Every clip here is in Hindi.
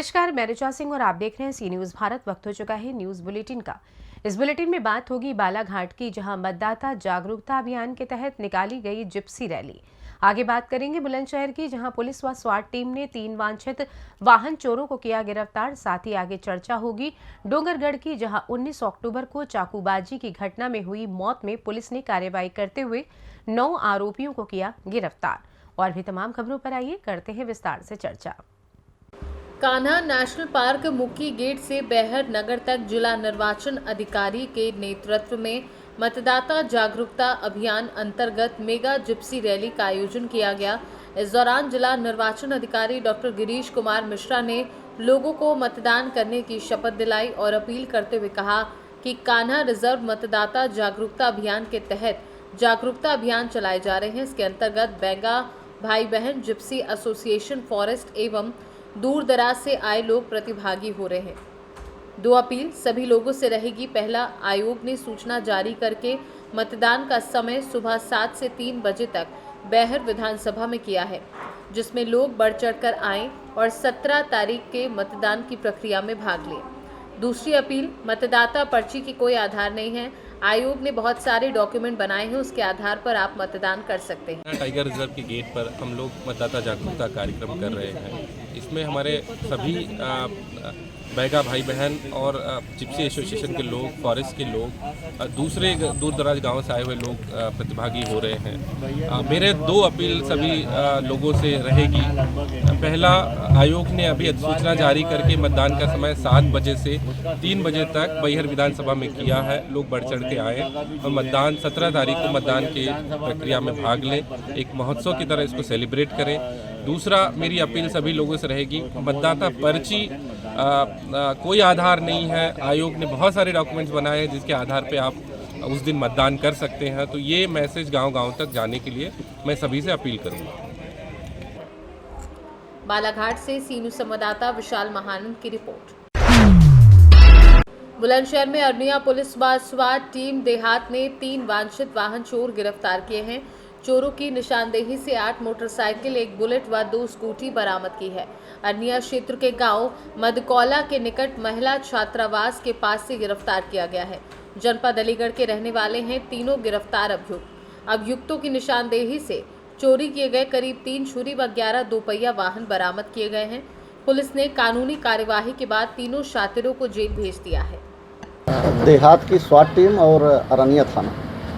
नमस्कार, मैं ऋचा सिंह और आप देख रहे हैं सी न्यूज भारत। वक्त हो चुका है न्यूज बुलेटिन का। इस बुलेटिन में बात होगी बालाघाट की, जहां मतदाता जागरूकता अभियान के तहत निकाली गई जिप्सी रैली। आगे बात करेंगे बुलंदशहर की, जहां पुलिस व स्वाट टीम ने 3 वांछित वाहन चोरों को किया गिरफ्तार। साथ ही आगे चर्चा होगी डोंगरगढ़ की, जहां 19 अक्टूबर को चाकूबाजी की घटना में हुई मौत में पुलिस ने कार्रवाई करते हुए 9 आरोपियों को किया गिरफ्तार। और भी तमाम खबरों पर आइए करते हैं विस्तार से चर्चा। कान्हा नेशनल पार्क मुखी गेट से बेहर नगर तक जिला निर्वाचन अधिकारी के नेतृत्व में मतदाता जागरूकता अभियान अंतर्गत मेगा जिप्सी रैली का आयोजन किया गया। इस दौरान जिला निर्वाचन अधिकारी डॉक्टर गिरीश कुमार मिश्रा ने लोगों को मतदान करने की शपथ दिलाई और अपील करते हुए कहा कि कान्हा रिजर्व मतदाता जागरूकता अभियान के तहत जागरूकता अभियान चलाए जा रहे हैं। इसके अंतर्गत बेंगा भाई बहन जिप्सी एसोसिएशन फॉरेस्ट एवं दूर दराज से आए लोग प्रतिभागी हो रहे हैं। 2 अपील सभी लोगों से रहेगी। पहला, आयोग ने सूचना जारी करके मतदान का समय सुबह 7 से 3 बजे तक बेहर विधानसभा में किया है, जिसमें लोग बढ़ चढ़कर आएं और 17 तारीख के मतदान की प्रक्रिया में भाग लें। दूसरी अपील, मतदाता पर्ची की कोई आधार नहीं है। आयोग ने बहुत सारे डॉक्यूमेंट बनाए हैं, उसके आधार पर आप मतदान कर सकते हैं। टाइगर रिजर्व के गेट पर हम लोग मतदाता जागरूकता कार्यक्रम कर रहे हैं। इसमें हमारे सभी बैगा भाई बहन और जिप्सी एसोसिएशन के लोग, फॉरेस्ट के लोग, दूसरे दूर दराज गाँव से आए हुए लोग प्रतिभागी हो रहे हैं। मेरे 2 अपील सभी लोगों से रहेगी। पहला, आयोग ने अभी अधिसूचना जारी करके मतदान का समय 7 बजे से 3 बजे तक बैहर विधानसभा में किया है। लोग बढ़ चढ़ के आए और मतदान 17 तारीख को मतदान की प्रक्रिया में भाग लें, एक महोत्सव की तरह इसको सेलिब्रेट करें। दूसरा, मेरी अपील सभी लोगों से रहेगी, मतदाता पर्ची कोई आधार नहीं है। आयोग ने बहुत सारे डॉक्यूमेंट्स बनाए हैं जिसके आधार पे आप उस दिन मतदान कर सकते हैं। तो ये मैसेज गांव-गांव तक जाने के लिए मैं सभी से अपील करूंगा। बालाघाट से सी न्यूज संवाददाता विशाल महानंद की रिपोर्ट। बुलंदशहर में अरनिया पुलिस व स्वाट टीम देहात ने 3 वांछित वाहन चोर गिरफ्तार किए हैं। चोरों की निशानदेही से 8 मोटरसाइकिल, 1 बुलेट व 2 स्कूटी बरामद की है। अरनिया क्षेत्र के गांव मदकौला के निकट महिला छात्रावास के पास से गिरफ्तार किया गया है। जनपद अलीगढ़ के रहने वाले हैं तीनों गिरफ्तार अभियुक्तों की निशानदेही से चोरी किए गए करीब 3 छुरी व 11 दोपहिया वाहन बरामद किए गए हैं। पुलिस ने कानूनी कार्यवाही के बाद तीनों शातिरों को जेल भेज दिया है। देहात की स्वाट टीम और अरनिया थाना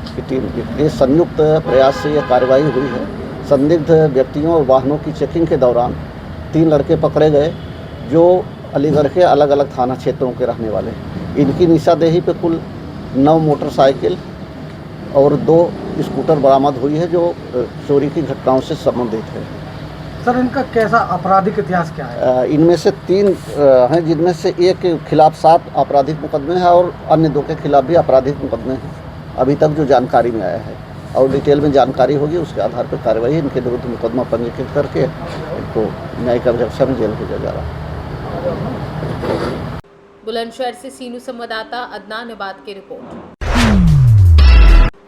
की टीम के संयुक्त प्रयास से यह कार्रवाई हुई है। संदिग्ध व्यक्तियों और वाहनों की चेकिंग के दौरान 3 लड़के पकड़े गए जो अलीगढ़ के अलग अलग थाना क्षेत्रों के रहने वाले हैं। इनकी निशानदेही पे कुल 9 मोटरसाइकिल और 2 स्कूटर बरामद हुई है जो चोरी की घटनाओं से संबंधित है। सर, इनका कैसा आपराधिक इतिहास क्या है? इनमें से 3 हैं, जिनमें से एक के खिलाफ 7 आपराधिक मुकदमे हैं और अन्य 2 के खिलाफ भी आपराधिक मुकदमे हैं, अभी तक जो जानकारी में आया है। और डिटेल में जानकारी होगी, उसके आधार पर कार्रवाई इनके विरुद्ध मुकदमा पंजीकृत करके इनको न्यायिक अभिरक्षा में जेल भेजा जा रहा है। बुलंदशहर से सी न्यूज संवाददाता अदनान इबाद की रिपोर्ट।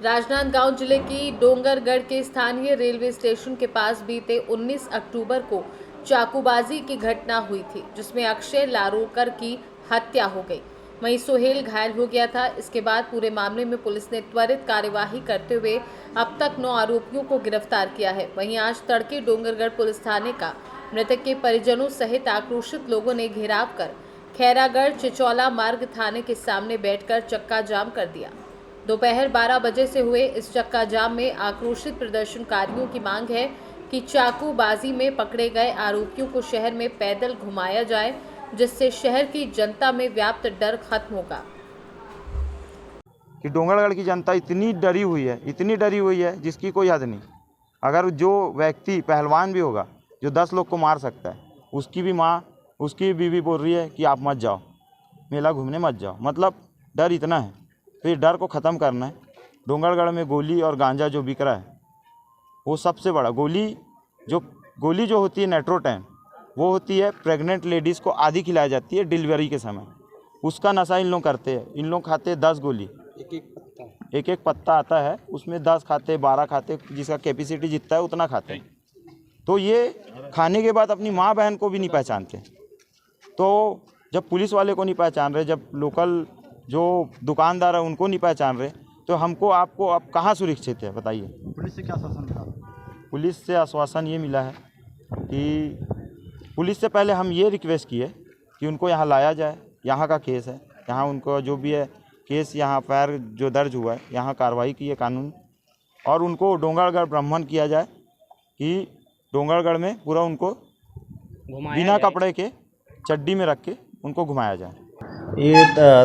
राजनांदगांव जिले की डोंगरगढ़ के स्थानीय रेलवे स्टेशन के पास बीते 19 अक्टूबर को चाकूबाजी की घटना हुई थी, जिसमें अक्षय लारोकर की हत्या हो गई। वहीं सोहेल घायल हो गया था। इसके बाद पूरे मामले में पुलिस ने त्वरित कार्यवाही करते हुए अब तक 9 आरोपियों को गिरफ्तार किया है। वहीं आज तड़के डोंगरगढ़ पुलिस थाने का मृतक के परिजनों सहित आक्रोशित लोगों ने घेराव कर खैरागढ़ चिचौला मार्ग थाने के सामने बैठकर चक्का जाम कर दिया। दोपहर 12 बजे से हुए इस चक्का जाम में आक्रोशित प्रदर्शनकारियों की मांग है कि चाकूबाजी में पकड़े गए आरोपियों को शहर में पैदल घुमाया जाए, जिससे शहर की जनता में व्याप्त डर खत्म होगा। कि डोंगरगढ़ की जनता इतनी डरी हुई है जिसकी कोई हद नहीं। अगर जो व्यक्ति पहलवान भी होगा जो 10 लोग को मार सकता है, उसकी भी माँ, उसकी बीवी बोल रही है कि आप मत जाओ, मेला घूमने मत जाओ। मतलब डर इतना है, तो ये डर को ख़त्म करना है। डोंगरगढ़ में गोली और गांजा जो बिक रहा है, वो सबसे बड़ा गोली जो होती है नेट्रोटैन, वो होती है प्रेग्नेंट लेडीज़ को आधी खिलाई जाती है डिलीवरी के समय। उसका नशा इन लोग करते हैं। इन लोग खाते हैं 10 गोली, एक एक पत्ता आता है, उसमें 10 खाते, 12 खाते, जिसका कैपेसिटी जितना है उतना खाते हैं। तो ये खाने के बाद अपनी माँ बहन को भी नहीं पहचानते। तो जब पुलिस वाले को नहीं पहचान रहे, जब लोकल जो दुकानदार है उनको नहीं पहचान रहे, तो हमको आपको अब कहाँ सुरक्षित है बताइए। पुलिस से क्या आश्वासन मिला? पुलिस से आश्वासन ये मिला है कि पुलिस से पहले हम ये रिक्वेस्ट किए कि उनको यहाँ लाया जाए, यहाँ का केस है, यहाँ उनको जो भी है केस यहाँ पर जो दर्ज हुआ है यहाँ कार्रवाई की है कानून, और उनको डोंगरगढ़ भ्रमण किया जाए कि डोंगरगढ़ में पूरा उनको बिना कपड़े के चड्डी में रख के उनको घुमाया जाए। ये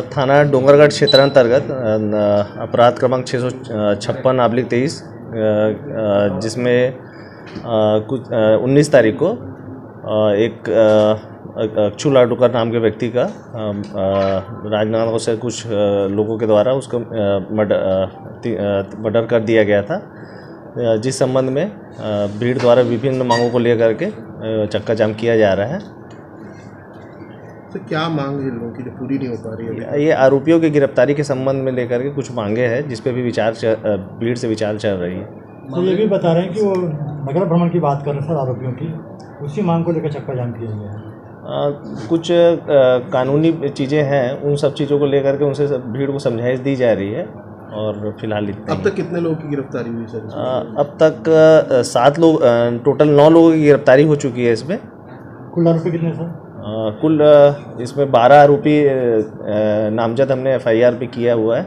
थाना डोंगरगढ़ क्षेत्रांतर्गत अपराध क्रमांक 656/23 जिसमें कुछ 19 तारीख को एक अक्षु लाडूकर नाम के व्यक्ति का राजनांदगांव से कुछ लोगों के द्वारा उसको मर्डर कर दिया गया था, जिस संबंध में भीड़ द्वारा विभिन्न मांगों को लेकर के चक्का जाम किया जा रहा है। तो क्या मांग है लोगों की जो पूरी नहीं हो पा रही है? ये आरोपियों की गिरफ्तारी के संबंध में लेकर के कुछ मांगे हैं, जिस पे भी भीड़ से विचार चल रही है। तो ये भी बता रहे हैं कि वो नगर भ्रमण की बात कर रहे हैं सर आरोपियों की, उसी मांग को लेकर चक्का जाम किया गया है। कुछ कानूनी चीज़ें हैं, उन सब चीज़ों को लेकर के उनसे भीड़ को समझाइश दी जा रही है, और फिलहाल इतना। अब तक कितने लोगों की गिरफ्तारी हुई सर? अब तक 7 लोग, टोटल 9 लोगों की गिरफ्तारी हो चुकी है इसमें। कुल आरोपी कितने सर? कुल इसमें 12 आरोपी नामजद हमने FIR पे किया हुआ है,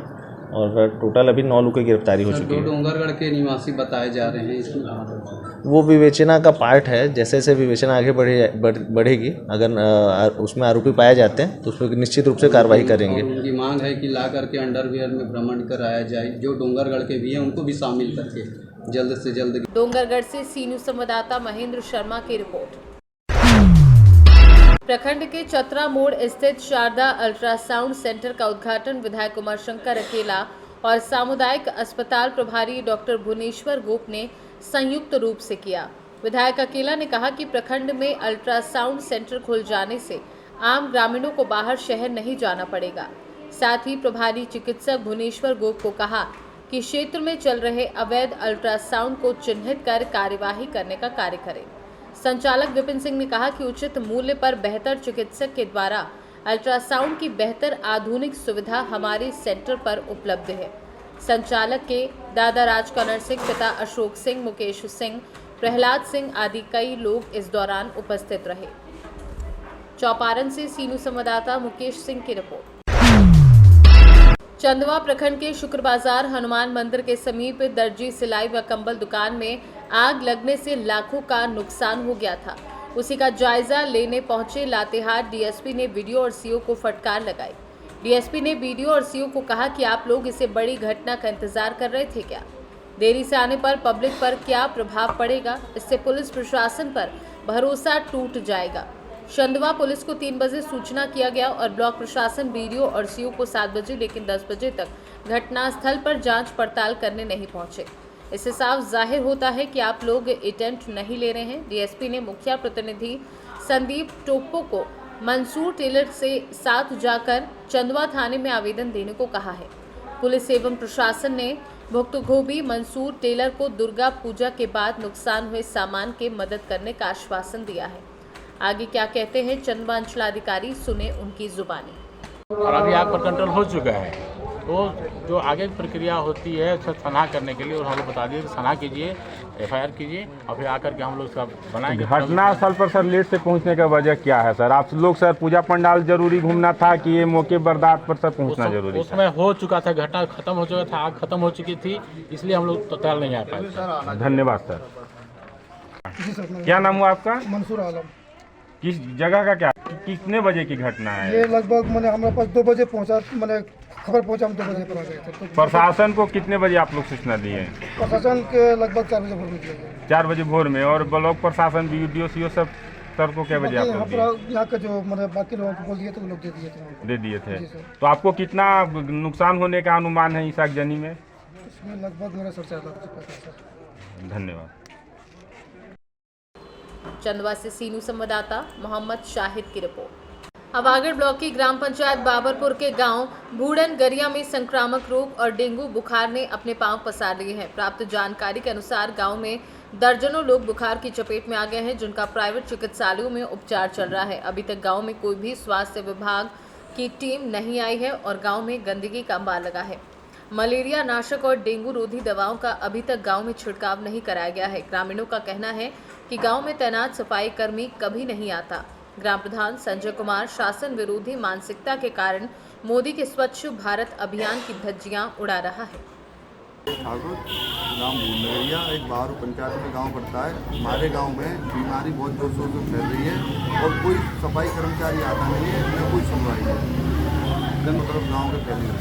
और टोटल अभी 9 लोगों की गिरफ्तारी हो चुकी है। डोंगरगढ़ के निवासी बताए जा रहे हैं, इसमें वो विवेचना का पार्ट है, जैसे जैसे विवेचना आगे बढ़ेगी, अगर उसमें आरोपी पाए जाते हैं तो उस पर निश्चित रूप से कार्रवाई करेंगे। उनकी मांग है कि ला करके अंडरवियर में भ्रमण कराया जाए, जो डोंगरगढ़ के भी हैं उनको भी शामिल करके जल्द से जल्द। डोंगरगढ़ से सी न्यूज संवाददाता महेंद्र शर्मा की रिपोर्ट। प्रखंड के चतरा मोड़ स्थित शारदा अल्ट्रासाउंड सेंटर का उद्घाटन विधायक उमाशंकर अकेला और सामुदायिक अस्पताल प्रभारी डॉक्टर भुवनेश्वर गोप ने संयुक्त रूप से किया। विधायक अकेला ने कहा कि प्रखंड में अल्ट्रासाउंड सेंटर खुल जाने से आम ग्रामीणों को बाहर शहर नहीं जाना पड़ेगा। साथ ही प्रभारी चिकित्सक भुवनेश्वर गोप को कहा कि क्षेत्र में चल रहे अवैध अल्ट्रासाउंड को चिन्हित कर कार्यवाही करने का कार्य करें। संचालक विपिन सिंह ने कहा कि उचित मूल्य पर बेहतर चिकित्सक के द्वारा अल्ट्रासाउंड की बेहतर आधुनिक सुविधा हमारे सेंटर पर उपलब्ध है। संचालक के दादा राज कन्नड़ सिंह, पिता अशोक सिंह, मुकेश सिंह, प्रहलाद सिंह आदि कई लोग इस दौरान उपस्थित रहे। चौपारण से सीनू संवाददाता मुकेश सिंह की रिपोर्ट। चंदवा प्रखंड के शुक्र बाजार हनुमान मंदिर के समीप दर्जी सिलाई व कंबल दुकान में आग लगने से लाखों का नुकसान हो गया था। उसी का जायजा लेने पहुंचे लातेहार डीएसपी ने वीडियो और सीओ को फटकार लगाई। डीएसपी ने वीडियो और सीओ को कहा कि आप लोग इसे बड़ी घटना का इंतजार कर रहे थे क्या? देरी से आने पर पब्लिक पर क्या प्रभाव पड़ेगा? इससे पुलिस प्रशासन पर भरोसा टूट जाएगा। चंदवा पुलिस को 3 बजे सूचना किया गया और ब्लॉक प्रशासन बीडीओ और सीओ को 7 बजे लेकिन 10 बजे तक घटनास्थल पर जांच पड़ताल करने नहीं पहुंचे। इससे साफ जाहिर होता है कि आप लोग अटेंट नहीं ले रहे हैं। डीएसपी ने मुखिया प्रतिनिधि संदीप टोप्पो को मंसूर टेलर से साथ जाकर चंदवा थाने में आवेदन देने को कहा है। पुलिस एवं प्रशासन ने भुक्तभोगी मंसूर टेलर को दुर्गा पूजा के बाद नुकसान हुए सामान के मदद करने का आश्वासन दिया है। आगे क्या कहते हैं चंदवा अंचलाधिकारी, सुने उनकी जुबानी। और अभी आग पर कंट्रोल हो चुका है, तो जो आगे की प्रक्रिया होती है उसका सना करने के लिए और हम लोग बता दिए कि सना कीजिए, FIR कीजिए और फिर आकर के हम लोग सब बनाएंगे। घटनास्थल पर सर लेट से पहुंचने का वजह क्या है सर? आप लोग सर पूजा पंडाल जरूरी घूमना था कि ये मौके बर्दाश्त पर सर पहुंचना जरूरी? उसमें हो चुका था, घटना खत्म हो चुका था, आग खत्म हो चुकी थी, इसलिए हम लोग तत्काल नहीं आ पाए। धन्यवाद सर। क्या नाम हुआ आपका? मंसूर आलम। किस जगह का क्या, कितने बजे की घटना है? ये लगभग मैंने हमारे पास 2 बजे पहुंचा, मैंने खबर पहुंचा, हम 2 बजे पर आ गए थे। तो प्रशासन को कितने बजे आप लोग सूचना दिए? प्रशासन के लगभग 4 बजे भोर में दिया गया। 4 बजे भोर में। और ब्लॉक प्रशासन बीडीओ सीओ सब सर को क्या बजे आप लोग दिए? यहाँ का जो मतलब बाकी लोगों को बोल दिए तो वो लोग दे दिए थे। तो आपको कितना नुकसान होने का अनुमान है इस आगजनी में? इसमें लगभग मेरा 4.5 लाख रुपये। धन्यवाद। चंदवा से सीनू संवाददाता मोहम्मद शाहिद की रिपोर्ट। हवागढ़ ब्लॉक की ग्राम पंचायत बाबरपुर के गांव बूढ़न गरिया में संक्रामक रोग और डेंगू बुखार ने अपने पांव पसार लिए हैं। प्राप्त जानकारी के अनुसार गांव में दर्जनों लोग बुखार की चपेट में आ गए हैं, जिनका प्राइवेट चिकित्सालयों में उपचार चल रहा है। अभी तक गांव में कोई भी स्वास्थ्य विभाग की टीम नहीं आई है और गांव में गंदगी का अंबार लगा है। मलेरिया नाशक और डेंगू रोधी दवाओं का अभी तक गांव में छिड़काव नहीं कराया गया है। ग्रामीणों का कहना है कि गांव में तैनात सफाई कर्मी कभी नहीं आता। ग्राम प्रधान संजय कुमार शासन विरोधी मानसिकता के कारण मोदी के स्वच्छ भारत अभियान की धज्जियां उड़ा रहा है। ठाकुर गाँव भूलरिया एक बारू पंचायत में गांव पड़ता है। हमारे गांव में बीमारी बहुत जोर शोर से फैल रही है और कोई सफाई कर्मचारी आता नहीं है, न कोई सुनवाई है। मतलब गाँव के फैली है।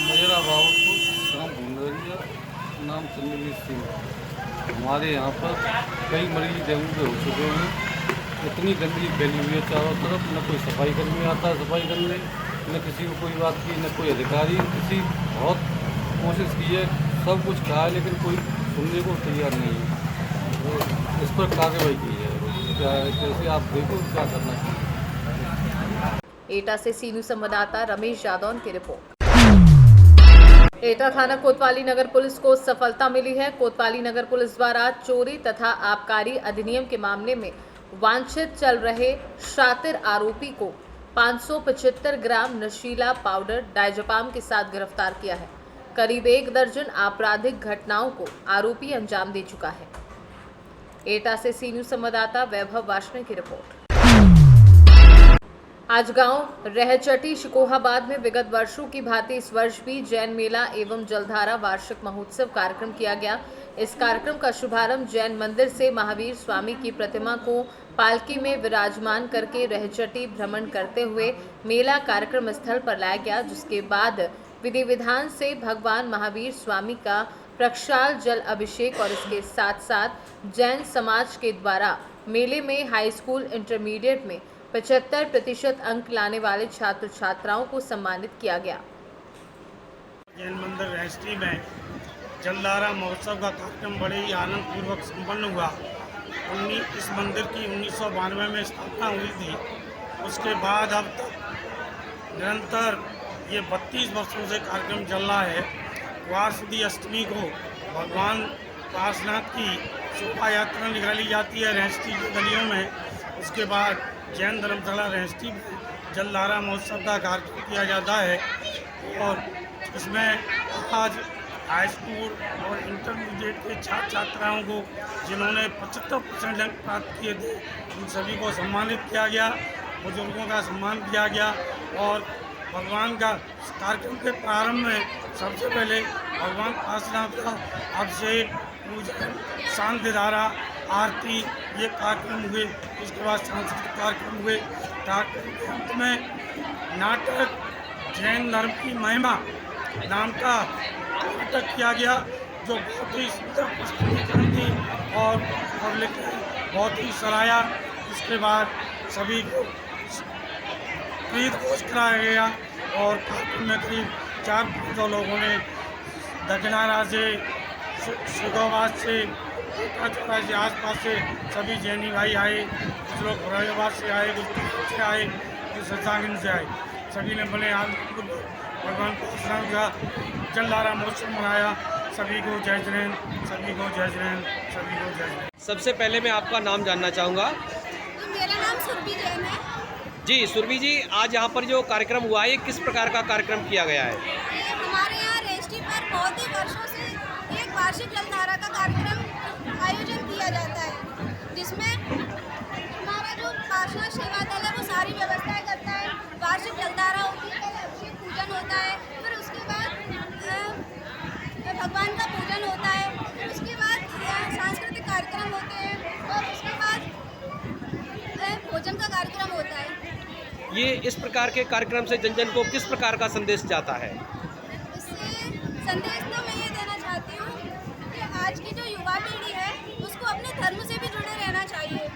मेरा बाबूपुर गाँव भूलरिया, नाम चंद्रवीर सिंह। हमारे यहाँ पर कई मरीज डेंगू के हो चुके हैं। इतनी गंदगी फैली हुई है चारों तरफ, न कोई सफाई कर्मी आता है सफाई करने, न किसी को कोई बात की, न कोई अधिकारी। किसी बहुत कोशिश की है, सब कुछ कहा है, लेकिन कोई सुनने को तैयार नहीं है। तो इस पर कार्रवाई की है। क्या जैसे आप देखो क्या करना चाहिए। एटा से सीनू संवाददाता रमेश यादव की रिपोर्ट। एटा थाना कोतवाली नगर पुलिस को सफलता मिली है। कोतवाली नगर पुलिस द्वारा चोरी तथा आबकारी अधिनियम के मामले में वांछित चल रहे शातिर आरोपी को 575 ग्राम नशीला पाउडर डायजपाम के साथ गिरफ्तार किया है। करीब 1 दर्जन आपराधिक घटनाओं को आरोपी अंजाम दे चुका है। एटा से सीनू संवाददाता वैभव वाशने की रिपोर्ट। आज गांव रहचटी शिकोहाबाद में विगत वर्षों की भांति इस वर्ष भी जैन मेला एवं जलधारा वार्षिक महोत्सव कार्यक्रम किया गया। इस कार्यक्रम का शुभारंभ जैन मंदिर से महावीर स्वामी की प्रतिमा को पालकी में विराजमान करके रहचटी भ्रमण करते हुए मेला कार्यक्रम स्थल पर लाया गया, जिसके बाद विधि विधान से भगवान महावीर स्वामी का प्रक्षाल जल अभिषेक और इसके साथ साथ जैन समाज के द्वारा मेले में हाई स्कूल इंटरमीडिएट में 75% अंक लाने वाले छात्र छात्राओं को सम्मानित किया गया। जैन मंदिर रहचटी में जलधारा महोत्सव का कार्यक्रम बड़े ही आनंद पूर्वक संपन्न हुआ। इस मंदिर की 1992 में स्थापना हुई थी। उसके बाद अब तक निरंतर ये 32 वर्षों से कार्यक्रम चल रहा है। वार्षिकी अष्टमी को भगवान पार्श्वनाथ की शोभा यात्रा निकाली जाती है रहचटी की गलियों में। उसके बाद जैन धर्मशाला रहचटी में जलधारा महोत्सव का कार्यक्रम किया जाता है और इसमें आज हाई स्कूल और इंटरमीडिएट के छात्र छात्राओं को जिन्होंने 75% अंक प्राप्त किए थे, उन सभी को सम्मानित किया गया। बुजुर्गों का सम्मान किया गया और भगवान का कार्यक्रम के प्रारंभ में सबसे पहले भगवान पार्श्वनाथ का अभिषेक, पूजन, शांति धारा, आरती ये कार्यक्रम हुए। उसके बाद सांस्कृतिक कार्यक्रम हुए। कार्यक्रम के अंत में नाटक जैन धर्म की महिमा नाम का नाटक किया गया, जो बहुत ही सुंदर प्रस्तुतिकरण थी और पब्लिक ने बहुत ही सराहा। इसके बाद सभी को प्रीत भोज कराया गया और कार्यक्रम में करीब 400 लोगों ने दक्षिणारा से, शिकोहाबाद से, चौरा से, आसपास से सभी जैनी भाई आए। कुछ लोग फौराबाद से आए, कुछ से आए, कुछ सत्सांगिन से आए। सभी ने बड़े भगवान परशुराम का जलधारा महोत्सव मनाया। सभी को जय जैन, सभी को जय जैन, सभी को जय जैन। सबसे पहले मैं आपका नाम जानना चाहूँगा। मेरा नाम सुरभि जैन है। जी सुरभि जी, आज यहाँ पर जो कार्यक्रम हुआ है, किस प्रकार का कार्यक्रम किया गया है? हमारे यहाँ रहचटी पर बहुत ही वर्षों से एक वार्षिक जलधारा का कार्यक्रम आयोजन किया जाता है, जिसमें हमारा जो पार्षद सेवा दल है वो सारी व्यवस्थाएं करता है। वार्षिक जलधारा होती है, पहले अभिषेक पूजन होता है, फिर उसके बाद भगवान का पूजन होता है, उसके बाद सांस्कृतिक कार्यक्रम होते हैं और उसके बाद भोजन का कार्यक्रम होता है। ये इस प्रकार के कार्यक्रम से जन जन को किस प्रकार का संदेश जाता है? इससे संदेश तो मैं ये देना चाहती हूँ कि आज की जो युवा पीढ़ी है उसको अपने धर्म से भी जुड़े रहना चाहिए।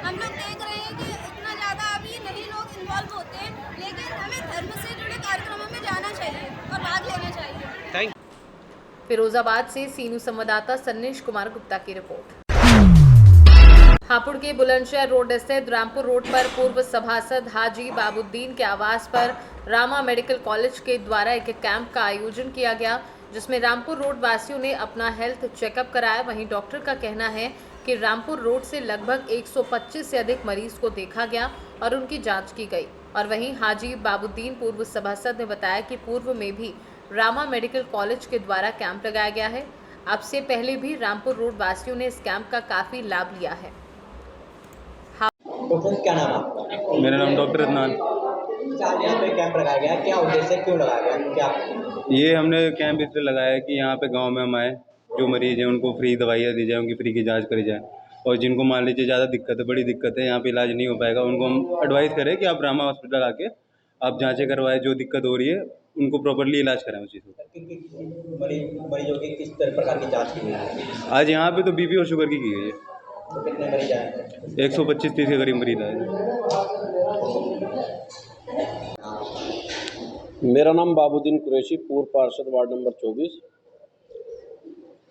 हम लोग देख रहे हैं कि इतना ज़्यादा अभी नहीं लोग इन्वॉल्व होते हैं, लेकिन हमें धर्म से जुड़े कार्यक्रमों में जाना चाहिए और भाग लेना चाहिए। थैंक। फिरोजाबाद से सीनू संवाददाता सन्नीश कुमार गुप्ता की रिपोर्ट। हापुड़ के बुलंदशहर रोड स्थित रामपुर रोड पर पूर्व सभासद हाजी बाबुद्दीन के आवास पर रामा मेडिकल कॉलेज के द्वारा एक कैंप का आयोजन किया गया। जिसमें रामपुर रोड वासियों ने अपना हेल्थ चेकअप कराया। वहीं डॉक्टर का कहना है कि रामपुर रोड से लगभग 125 से अधिक मरीज को देखा गया और उनकी जांच की गई। और वहीं हाजी बाबुद्दीन पूर्व सभासद ने बताया कि पूर्व में भी रामा मेडिकल कॉलेज के द्वारा कैंप लगाया गया है। अब से पहले भी रामपुर रोड वासियों ने इस कैंप का काफी लाभ लिया है। क्या नाम आपका? मेरा नाम डॉक्टर अदनान। यहाँ पे कैंप लगाया गया, क्या उद्देश्य, क्यों लगाया गया, क्या? ये हमने कैंप इसलिए लगाया है कि यहाँ पे गांव में हम आए, जो मरीज हैं उनको फ्री दवाइयाँ दी जाए, उनकी फ्री की जांच करी जाए। और जिनको मान लीजिए ज़्यादा दिक्कत है, बड़ी दिक्कत है, यहाँ पे इलाज नहीं हो पाएगा, उनको हम एडवाइस करें कि आप रामा हॉस्पिटल आके आप जाँचें करवाएं, जो दिक्कत हो रही है उनको प्रॉपरली इलाज कराएं उस चीज़ को। मरीजों की किस प्रकार की जाँच की गई है? आज यहाँ पे तो बीपी और शुगर की गई है। तो कितने मरीज आए? 125-30 के करीब मरीज आए। मेरा नाम बाबुद्दीन कुरैशी, पूर्व पार्षद वार्ड नंबर 24।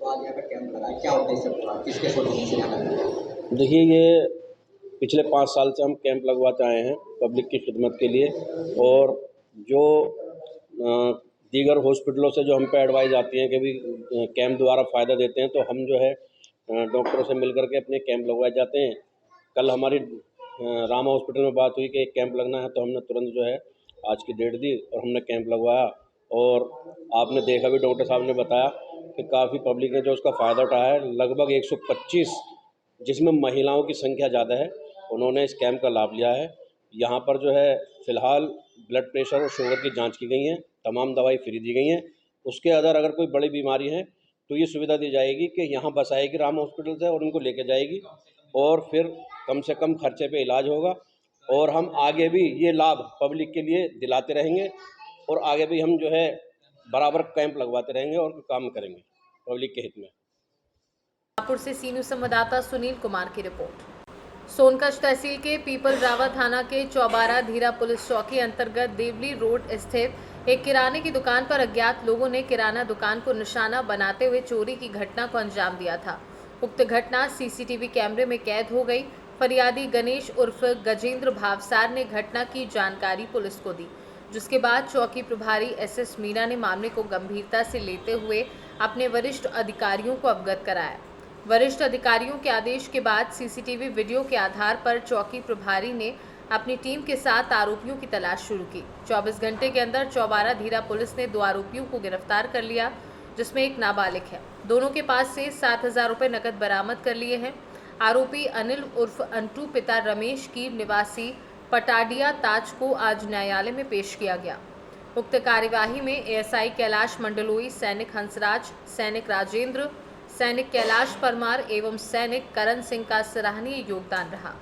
तो आज यहाँ पे कैंप लगाया, क्या उद्देश्य था, किसके सोचने से यहाँ लगाया? देखिए, ये पिछले 5 साल से हम कैंप लगवाते आए हैं पब्लिक की खिदमत के लिए। और जो दीगर हॉस्पिटलों से जो हम पे एडवाइस आती हैं कि भी कैंप द्वारा फ़ायदा देते हैं, तो हम जो है डॉक्टरों से मिल करके अपने कैंप लगवाए जाते हैं। कल हमारी रामा हॉस्पिटल में बात हुई कि एक कैंप लगना है, तो हमने तुरंत जो है आज की डेट दी और हमने कैंप लगवाया। और आपने देखा भी, डॉक्टर साहब ने बताया कि काफ़ी पब्लिक ने जो उसका फ़ायदा उठाया है। लगभग 125, जिसमें महिलाओं की संख्या ज़्यादा है, उन्होंने इस कैंप का लाभ लिया है। यहाँ पर जो है फ़िलहाल ब्लड प्रेशर और शुगर की जांच की गई है, तमाम दवाई फ्री दी गई हैं। उसके अगर कोई बड़ी बीमारी है तो ये सुविधा दी जाएगी कि यहाँ बस आएगी रामा हॉस्पिटल से और उनको लेके जाएगी, और फिर कम से कम खर्चे पे इलाज होगा। और हम आगे भी ये लाभ पब्लिक के लिए दिलाते रहेंगे और आगे भी हम जो है बराबर कैंप लगवाते रहेंगे और काम करेंगे पब्लिक के हित में। रामपुर से सी न्यूज़ संवाददाता सुनील कुमार की रिपोर्ट। सोनकच्छ तहसील के पीपल रावा थाना के चौबारा धीरा पुलिस चौकी अंतर्गत देवली रोड स्थित एक किराने की दुकान पर अज्ञात लोगों ने किराना दुकान को निशाना बनाते हुए चोरी की घटना को अंजाम दिया था। उक्त घटना सीसीटीवी कैमरे में कैद हो गई। फरियादी गणेश उर्फ गजेंद्र भावसार ने घटना की जानकारी पुलिस को दी, जिसके बाद चौकी प्रभारी एसएस मीना ने मामले को गंभीरता से लेते हुए अपने वरिष्ठ अधिकारियों को अवगत कराया। वरिष्ठ अधिकारियों के आदेश के बाद सीसीटीवी वीडियो के आधार पर चौकी प्रभारी ने अपनी टीम के साथ आरोपियों की तलाश शुरू की। 24 घंटे के अंदर चौबारा धीरा पुलिस ने 2 आरोपियों को गिरफ्तार कर लिया, जिसमें एक नाबालिग है। दोनों के पास से 7,000 रुपये नकद बरामद कर लिए हैं। आरोपी अनिल उर्फ अंटू पिता रमेश की निवासी पटाडिया ताज को आज न्यायालय में पेश किया गया। उक्त कार्यवाही में एएसआई कैलाश मंडलोई, सैनिक हंसराज, सैनिक राजेंद्र, सैनिक कैलाश परमार एवं सैनिक करण सिंह का सराहनीय योगदान रहा।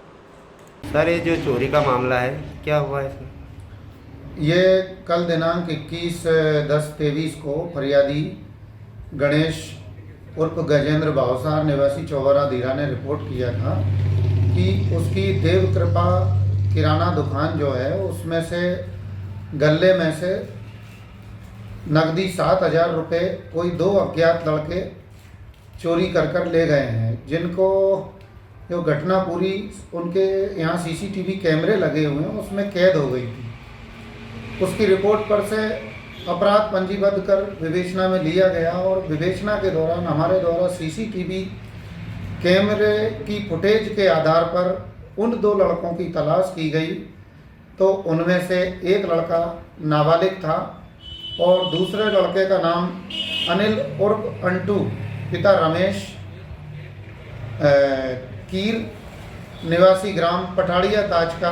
सर, ये जो चोरी का मामला है, क्या हुआ है इसमें? ये कल दिनांक 21/10/23 को फरियादी गणेश उर्फ गजेंद्र भावसार निवासी चौबारा धीरा ने रिपोर्ट किया था कि उसकी देव कृपा किराना दुकान जो है उसमें से गले में से नकदी 7,000 रुपये कोई 2 अज्ञात लड़के चोरी कर ले गए हैं, जिनको जो घटना पूरी उनके यहाँ सीसीटीवी कैमरे लगे हुए हैं उसमें कैद हो गई थी। उसकी रिपोर्ट पर से अपराध पंजीबद्ध कर विवेचना में लिया गया और विवेचना के दौरान हमारे द्वारा सीसीटीवी कैमरे की फुटेज के आधार पर उन 2 लड़कों की तलाश की गई, तो उनमें से एक लड़का नाबालिग था और दूसरे लड़के का नाम अनिल उर्फ अंटू पिता रमेश कीर निवासी ग्राम पटाड़िया ताज का,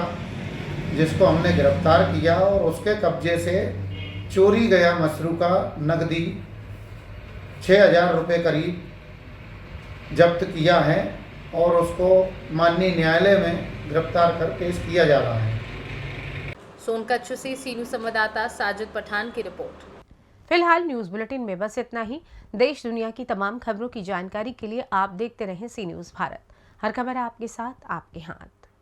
जिसको हमने गिरफ्तार किया और उसके कब्जे से चोरी गया मसरूका नकदी 6,000 रुपये करीब जब्त किया है और उसको माननीय न्यायालय में गिरफ्तार कर पेश किया जा रहा है। सोनकच्छ से सी न्यूज़ संवाददाता साजिद पठान की रिपोर्ट। फिलहाल न्यूज़ बुलेटिन में बस इतना ही। देश दुनिया की तमाम खबरों की जानकारी के लिए आप देखते रहें सी न्यूज़ भारत। हर खबर आपके साथ, आपके हाथ।